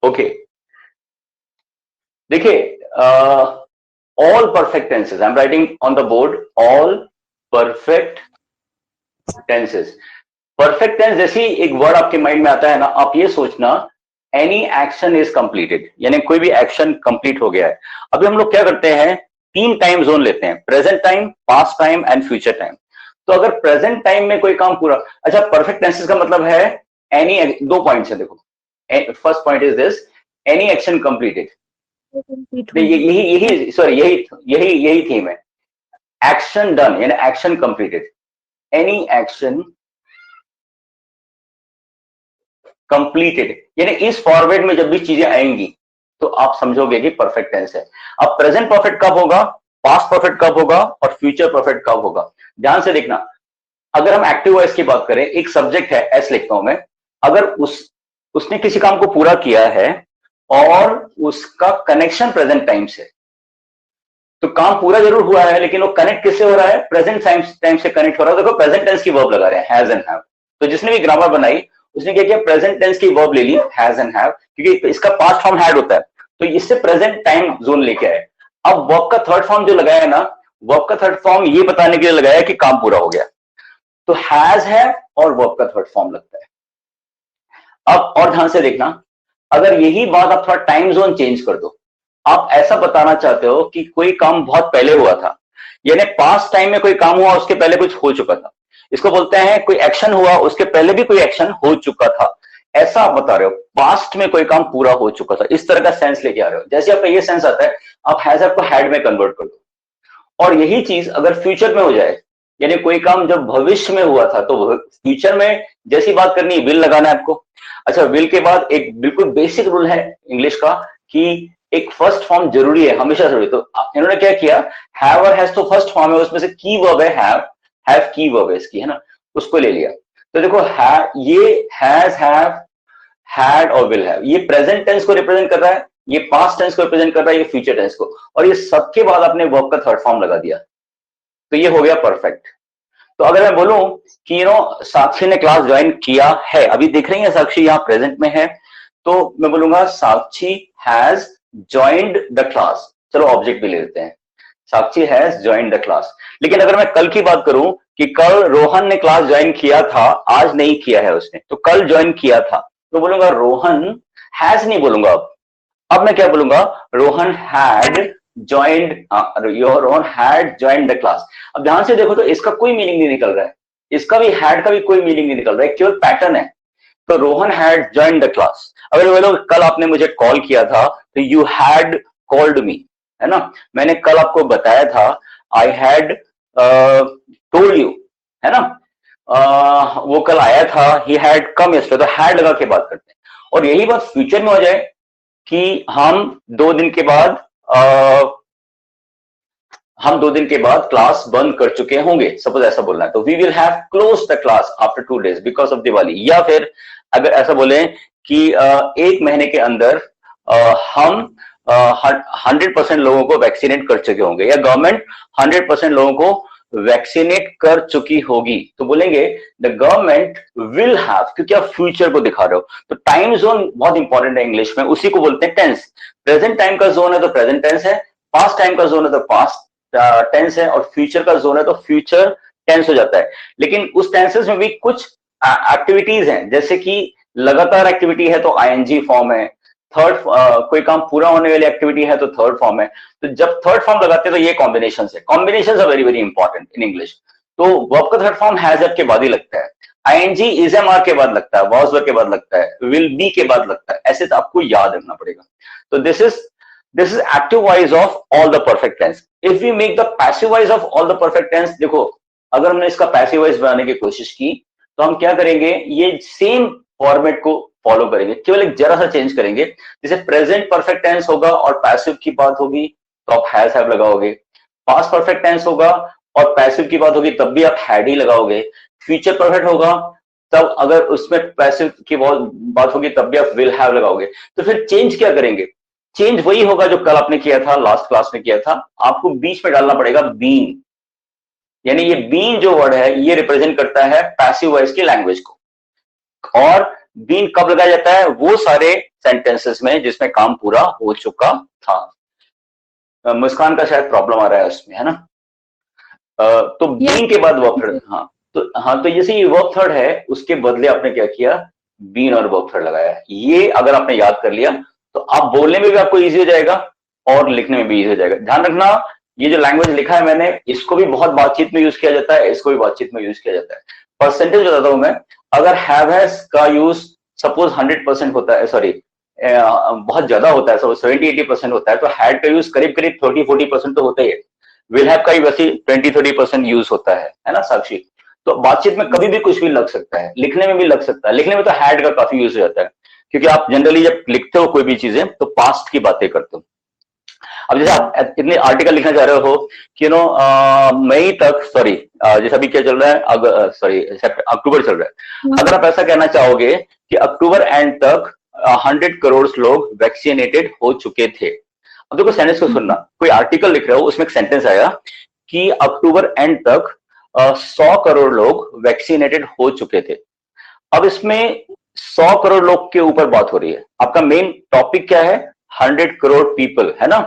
Okay, देखिए, all perfect tenses, I am writing on the board, all perfect tenses. Perfect tense जैसे ही एक word आपके mind में आता है ना, आप ये सोचना एनी एक्शन इज कंप्लीटेड, यानी कोई भी एक्शन कंप्लीट हो गया है। अभी हम लोग क्या करते हैं, 3 टाइम जोन लेते हैं, present time, past time and future time. तो अगर प्रेजेंट टाइम में कोई काम पूरा, अच्छा, परफेक्ट टेंसेस का मतलब है एनी, 2 पॉइंट्स है देखो। First point is this, any action completed, यही यही सॉरी यही यही यही थीम है। एक्शन डन यानी action completed, any action completed, यानी इस फॉर्मेट में जब भी चीजें आएंगी तो आप समझोगे कि परफेक्ट टेंस है। अब प्रेजेंट परफेक्ट कब होगा, पास्ट परफेक्ट कब होगा और फ्यूचर परफेक्ट कब होगा, ध्यान से देखना। अगर हम एक्टिव वॉइस की बात करें, एक सब्जेक्ट है, एस लिखता हूं मैं, अगर उसने किसी काम को पूरा किया है और उसका कनेक्शन प्रेजेंट टाइम से, तो काम पूरा जरूर हुआ है लेकिन वो कनेक्ट किससे हो रहा है, प्रेजेंट टाइम से कनेक्ट हो रहा है। देखो प्रेजेंट टेंस की वर्ब लगा रहे हैं, हैज एंड हैव। तो जिसने भी ग्रामर बनाई उसने क्या किया, प्रेजेंट टेंस की वर्ब ले ली, हैज एंड हैव, क्योंकि इसका पास्ट फॉर्म हैड होता है, तो इससे प्रेजेंट टाइम जोन लेके आए। अब वर्ब का थर्ड फॉर्म जो लगाया है ना, वर्ब का थर्ड फॉर्म ये बताने के लिए लगाया कि काम पूरा हो गया, तो हैज है और वर्ब का थर्ड फॉर्म लगता है। अब और ध्यान से देखना, अगर यही बात आप थोड़ा टाइम जोन चेंज कर दो, आप ऐसा बताना चाहते हो कि कोई काम बहुत पहले हुआ था, यानी पास्ट टाइम में कोई काम हुआ उसके पहले कुछ हो चुका था, इसको बोलते हैं कोई एक्शन हुआ उसके पहले भी कोई एक्शन हो चुका था, ऐसा आप बता रहे हो, पास्ट में कोई काम पूरा हो चुका था, इस तरह का सेंस लेके आ रहे हो। जैसे आपका ये सेंस आता है, आप हैज को हैड में कन्वर्ट कर दो। और यही चीज अगर फ्यूचर में हो जाए, यानी कोई काम जब भविष्य में हुआ था तो फ्यूचर में जैसी बात करनी है, विल लगाना है आपको। अच्छा, विल के बाद एक बिल्कुल बेसिक रूल है इंग्लिश का कि एक फर्स्ट फॉर्म जरूरी है, हमेशा जरूरी। तो इन्होंने क्या किया, हैव और हैज तो फर्स्ट फॉर्म है, उसमें से की वर्ब है हैव की वर्ब है इसकी, है ना, उसको ले लिया। तो देखो ये हैज, हैव, हैड और विल हैव, ये प्रेजेंट टेंस को रिप्रेजेंट कर रहा है, ये पास्ट टेंस को रिप्रेजेंट कर रहा है, ये फ्यूचर टेंस को, और ये सबके बाद आपने वर्ब का थर्ड फॉर्म लगा दिया, तो ये हो गया परफेक्ट। तो अगर मैं बोलूं कि साक्षी ने क्लास ज्वाइन किया है, अभी देख रही है साक्षी यहाँ प्रेजेंट में है, तो मैं बोलूंगा साक्षी हैज ज्वाइंड द क्लास। चलो ऑब्जेक्ट भी ले लेते हैं, साक्षी हैज ज्वाइंड द क्लास। लेकिन अगर मैं कल की बात करूं कि कल रोहन ने क्लास ज्वाइन किया था, आज नहीं किया है उसने, तो कल ज्वाइन किया था, तो बोलूंगा रोहन हैज, नहीं बोलूंगा। अब मैं क्या बोलूंगा, Rohan had joined, Rohan had joined the class. अब ध्यान से देखो तो इसका कोई मीनिंग नहीं निकल रहा है, इसका भी हैड का भी कोई मीनिंग नहीं निकल रहा है, केवल पैटर्न है। तो Rohan had joined the class. अगर बोलो कल आपने मुझे कॉल किया था तो यू हैड कॉल्ड मी, है ना, मैंने कल आपको बताया था, आई हैड टोल्ड यू, है ना, वो कल आया था, ही हैड कम यस्टरडे, तो हैड लगा के बात करते हैं। और यही बात फ्यूचर में हो जाए कि हम 2 दिन के बाद क्लास बंद कर चुके होंगे, सपोज ऐसा बोलना है, तो we will have close the class after 2 days because of Diwali. या फिर अगर ऐसा बोले कि 1 महीने के अंदर हम 100% लोगों को वैक्सीनेट कर चुके होंगे, या गवर्नमेंट 100% लोगों को वैक्सीनेट कर चुकी होगी, तो बोलेंगे द गवर्नमेंट विल हैव, क्योंकि आप फ्यूचर को दिखा रहे हो। तो टाइम जोन बहुत इंपॉर्टेंट है इंग्लिश में, उसी को बोलते हैं टेंस। प्रेजेंट टाइम का जोन है तो प्रेजेंट टेंस है, पास्ट टाइम का जोन है तो पास्ट टेंस है, और फ्यूचर का जोन है तो फ्यूचर टेंस हो जाता है। लेकिन उस टेंसेस में भी कुछ एक्टिविटीज हैं, जैसे कि लगातार एक्टिविटी है तो आईएनजी फॉर्म है, थर्ड कोई काम पूरा होने वाली एक्टिविटी है तो थर्ड फॉर्म है। तो जब थर्ड फॉर्म लगाते हैं तो ये कॉम्बिनेशन है, combination are very very important in English. तो वर्ब का थर्ड फॉर्म हैज के बाद ही लगता है, आईएनजी इज एम आर के बाद लगता है, वाज वर के बाद लगता है, विल बी के बाद लगता है, ऐसे तो आपको याद रखना पड़ेगा। तो this is active voice of all the perfect tense. If we make the passive voice of all the perfect tense, देखो अगर हमने इसका पैसिव वॉइस बनाने की कोशिश की तो हम क्या करेंगे, ये सेम फॉर्मेट को फॉलो करेंगे, केवल एक जरा सा चेंज करेंगे। जैसे प्रेजेंट परफेक्ट टेंस होगा और पैसिव की बात होगी तो आप हैज हैव लगाओगे, पास्ट परफेक्ट टेंस होगा और पैसिव की बात होगी तब भी आप हैड ही लगाओगे, फ्यूचर परफेक्ट होगा तब अगर उसमें पैसिव की बात होगी तब भी आप विल हैव लगाओगे। तो फिर चेंज क्या करेंगे, चेंज वही होगा जो कल आपने किया था, लास्ट क्लास में किया था, आपको बीच में डालना पड़ेगा बीन, यानी ये बीन जो वर्ड है ये रिप्रेजेंट करता है पैसिव वॉइस की लैंग्वेज को, और बीन कब लगाया जाता है? वो सारे सेंटेंसेस में जिसमें काम पूरा हो चुका था। मुस्कान का शायद प्रॉब्लम आ रहा है उसमें, है ना? तो बीन के बाद वर्ब थर्ड, हाँ तो जैसे ये वर्ब थर्ड है, उसके बदले आपने क्या किया? बीन और वर्ब थर्ड लगाया। ये अगर आपने याद कर लिया तो आप बोलने में भी आपको इजी हो जाएगा और लिखने में भी इजी हो जाएगा। ध्यान रखना, ये जो लैंग्वेज लिखा है मैंने, इसको भी बहुत बातचीत में यूज किया जाता है, इसको भी बातचीत में यूज किया जाता है। परसेंटेज बताता हूं मैं, अगर हैव हैज का यूज सपोज 100% होता है, सॉरी बहुत ज्यादा होता है, 70-80% होता है, तो हैड का यूज करीब करीब 30-40% तो होता ही है। विल हैव का ही वैसे 20-30% यूज होता है ना साक्षी? तो बातचीत में कभी भी कुछ भी लग सकता है, लिखने में भी लग सकता है। लिखने में तो हैड का काफी यूज हो जाता है, क्योंकि आप जनरली जब लिखते हो कोई भी चीजें तो पास्ट की बातें करते हो। अब जैसे आप इतने आर्टिकल लिखना चाह रहे हो कि मई तक, सॉरी जैसे अभी क्या चल रहा है, सॉरी अक्टूबर चल रहा है, अगर आप ऐसा कहना चाहोगे कि अक्टूबर एंड तक 100 करोड़ लोग वैक्सीनेटेड हो चुके थे। अब देखो सेंटेंस को सुनना, कोई आर्टिकल लिख रहे हो, उसमें एक सेंटेंस आया कि अक्टूबर एंड तक 100 करोड़ लोग वैक्सीनेटेड हो चुके थे। अब इसमें 100 करोड़ लोग के ऊपर बात हो रही है। आपका मेन टॉपिक क्या है? 100 करोड़ पीपल, है ना?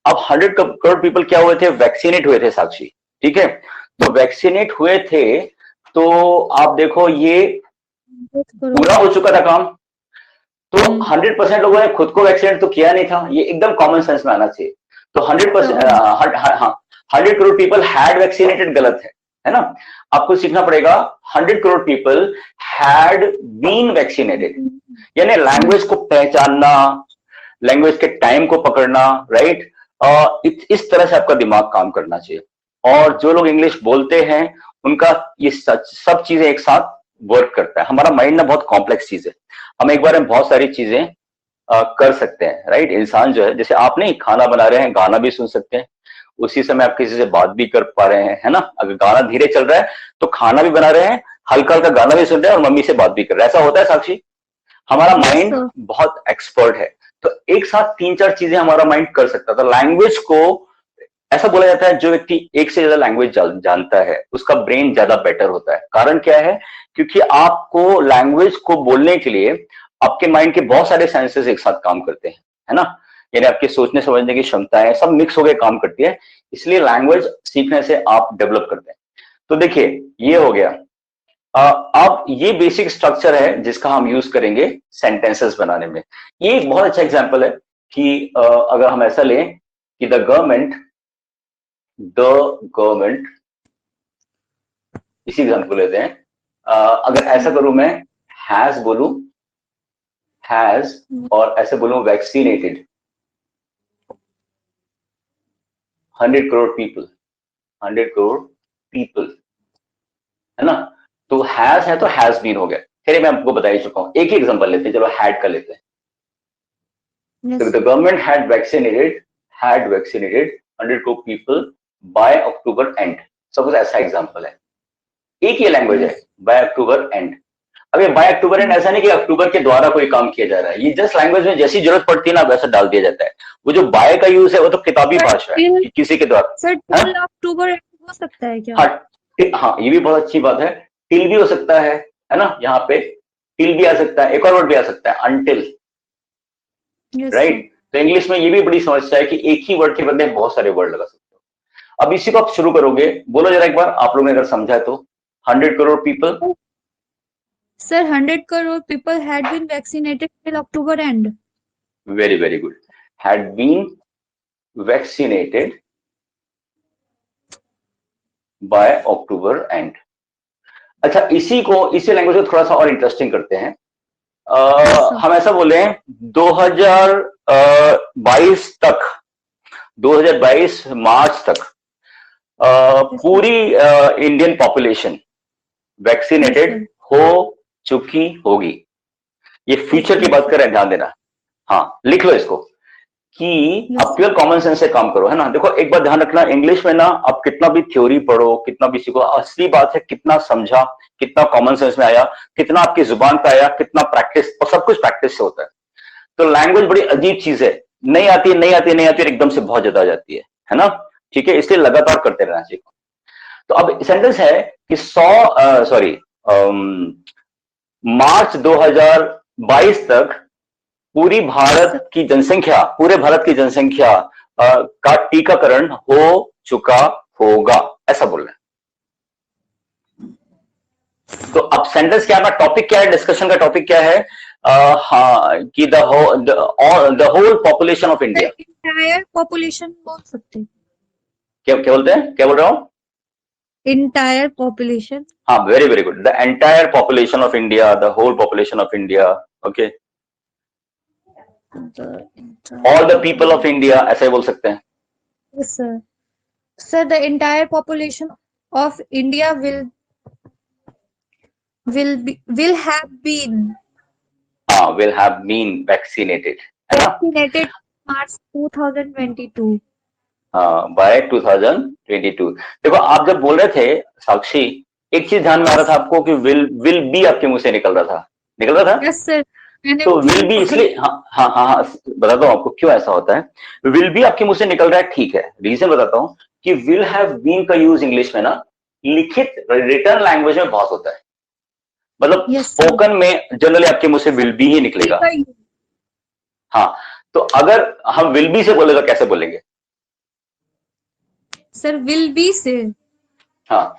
अब 100 करोड़ पीपल क्या हुए थे? वैक्सीनेट हुए थे साक्षी, ठीक है? तो वैक्सीनेट हुए थे, तो आप देखो ये पूरा हो चुका था काम। तो 100% लोगों ने खुद को वैक्सीनेट तो किया नहीं था, ये एकदम कॉमन सेंस में आना चाहिए। तो 100%, हाँ 100 करोड़ पीपल हैड वैक्सीनेटेड गलत है ना? आपको सीखना पड़ेगा 100 crore people had been vaccinated, यानी लैंग्वेज को पहचानना, लैंग्वेज के टाइम को पकड़ना, राइट? इस तरह से आपका दिमाग काम करना चाहिए। और जो लोग इंग्लिश बोलते हैं उनका ये सब चीजें एक साथ वर्क करता है। हमारा माइंड ना बहुत कॉम्प्लेक्स चीज है, हम एक बार में बहुत सारी चीजें कर सकते हैं, राइट? इंसान जो है, जैसे आप नहीं खाना बना रहे हैं, गाना भी सुन सकते हैं, उसी समय आप किसी से बात भी कर पा रहे हैं, है ना? अगर गाना धीरे चल रहा है तो खाना भी बना रहे हैं, हल्का हल्का गाना भी सुन रहे हैं और मम्मी से बात भी कर रहे हैं। ऐसा होता है साक्षी? हमारा माइंड बहुत एक्सपर्ट है, तो एक साथ 3-4 चीजें हमारा माइंड कर सकता था। लैंग्वेज को ऐसा बोला जाता है, जो व्यक्ति एक से ज्यादा लैंग्वेज जानता है उसका ब्रेन ज्यादा बेटर होता है। कारण क्या है? क्योंकि आपको लैंग्वेज को बोलने के लिए आपके माइंड के बहुत सारे सेंसेस एक साथ काम करते हैं, है ना? यानी आपके सोचने समझने की क्षमताएं सब मिक्स होकर काम करती है, इसलिए लैंग्वेज सीखने से आप डेवलप करते हैं। तो देखिए ये हो गया। अब ये बेसिक स्ट्रक्चर है जिसका हम यूज करेंगे सेंटेंसेस बनाने में। ये एक बहुत अच्छा एग्जांपल है कि अगर हम ऐसा लें कि द गवर्नमेंट, इसी एग्जांपल लेते हैं। अगर ऐसा करूं मैं, हैज बोलूं, हैज, और ऐसे बोलूं vaccinated 100 crore people, 100 crore people, है ना? तो हैज है तो हैज बीन हो गया। फिर मैं आपको बता ही चुका हूं। एक ही एग्जांपल लेते हैं, चलो हैड का लेते हैं। तो the government had vaccinated 100 crore people by October end. Suppose ऐसा एग्जांपल है, एक ही लैंग्वेज है, बाय अक्टूबर एंड। अब ये बाय अक्टूबर एंड ऐसा नहीं कि अक्टूबर के द्वारा कोई काम किया जा रहा है, ये जस्ट लैंग्वेज में जैसी जरूरत पड़ती है ना वैसा डाल दिया जाता है। वो जो बाय का यूज है वो तो किताबी भाषा है कि किसी के द्वारा। सर टिल अक्टूबर हो सकता है क्या? हाँ ये भी बहुत अच्छी बात है, टिल भी हो सकता है ना? यहाँ पे टिल भी आ सकता है, एक और वर्ड भी आ सकता है अनटिल, राइट? तो इंग्लिश में ये भी बड़ी समस्या है कि एक ही वर्ड के बदले बहुत सारे वर्ड लगा सकते हो। अब इसी को आप शुरू करोगे, बोलो जरा एक बार, आप लोगों ने अगर समझा तो। 100 crore people, sir 100 crore people had been vaccinated till October end. Very, very good. Had been vaccinated by October end. अच्छा, इसी लैंग्वेज को थोड़ा सा और इंटरेस्टिंग करते हैं। हम ऐसा बोले 2022 तक, 2022 मार्च तक पूरी इंडियन पॉपुलेशन वैक्सीनेटेड हो चुकी होगी। ये फ्यूचर की बात करें, ध्यान देना। हाँ लिख लो इसको कि आप प्योर कॉमन सेंस से काम करो, है ना? देखो एक बात ध्यान रखना, इंग्लिश में ना आप कितना भी थ्योरी पढ़ो, कितना भी सीखो, असली बात है कितना समझा, कितना कॉमन सेंस में आया, कितना आपकी जुबान पे आया, कितना प्रैक्टिस, और सब कुछ प्रैक्टिस से होता है। तो लैंग्वेज बड़ी अजीब चीज है, नहीं आती और एकदम से बहुत ज्यादा आ जाती है ना? ठीक है, इसलिए लगातार करते रहना चाहिए। तो अब सेंटेंस है कि 100 मार्च 2022 तक पूरे भारत की जनसंख्या का टीकाकरण हो चुका होगा, ऐसा बोल रहे हैं। तो अब सेंटेंस क्या है, टॉपिक क्या है, डिस्कशन का टॉपिक क्या है? हाँ, कि the whole population of India, entire population बोल सकते हैं। क्या क्या बोलते हैं, क्या बोल रहा हूँ? Entire population. हाँ, very very good, the entire population of India, the whole population of India, okay, all the people of India, ऐसा ही बोल सकते हैं। Yes, sir. Sir, the entire population of India will have been हाँ, will have been vaccinated, है ना? vaccinated March 2022. हाँ, bye 2022। देखो, आप जब बोल रहे थे साक्षी, एक चीज ध्यान में आ रहा था आपको कि विल बी आपके मुंह से निकल रहा था। Yes, sir. मैंने तो विल बी इसलिए, हाँ, बताता हूँ आपको क्यों ऐसा होता है। विल बी आपके मुंह से निकल रहा है, ठीक है, रीजन बताता हूँ कि विल हैव बीन का यूज इंग्लिश में ना लिखित रिटर्न लैंग्वेज में बहुत होता है, मतलब Yes, sir. स्पोकन में जनरली आपके मुंह से विल बी ही निकलेगा। हाँ, तो अगर हम विल बी से बोलेगा कैसे बोलेंगे? Sir, will be से हाँ,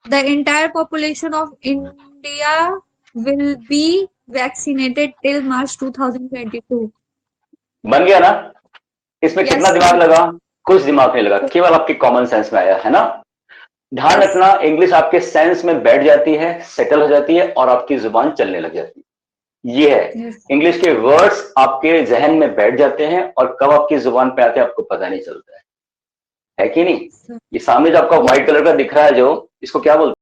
the entire population of India will be vaccinated till March 2022. बन गया ना? इसमें Yes, कितना sir. दिमाग लगा? कुछ दिमाग नहीं लगा, केवल आपके कॉमन सेंस में आया, है ना? ध्यान Yes. रखना, इंग्लिश आपके सेंस में बैठ जाती है, सेटल हो जाती है और आपकी जुबान चलने लग जाती है। ये है, Yes. इंग्लिश के वर्ड्स आपके जहन में बैठ जाते हैं और कब आपकी जुबान पे आते हैं आपको पता नहीं चलता है कि नहीं? Sir. ये सामने जो आपका व्हाइट कलर का दिख रहा है, जो इसको क्या बोलते हैं?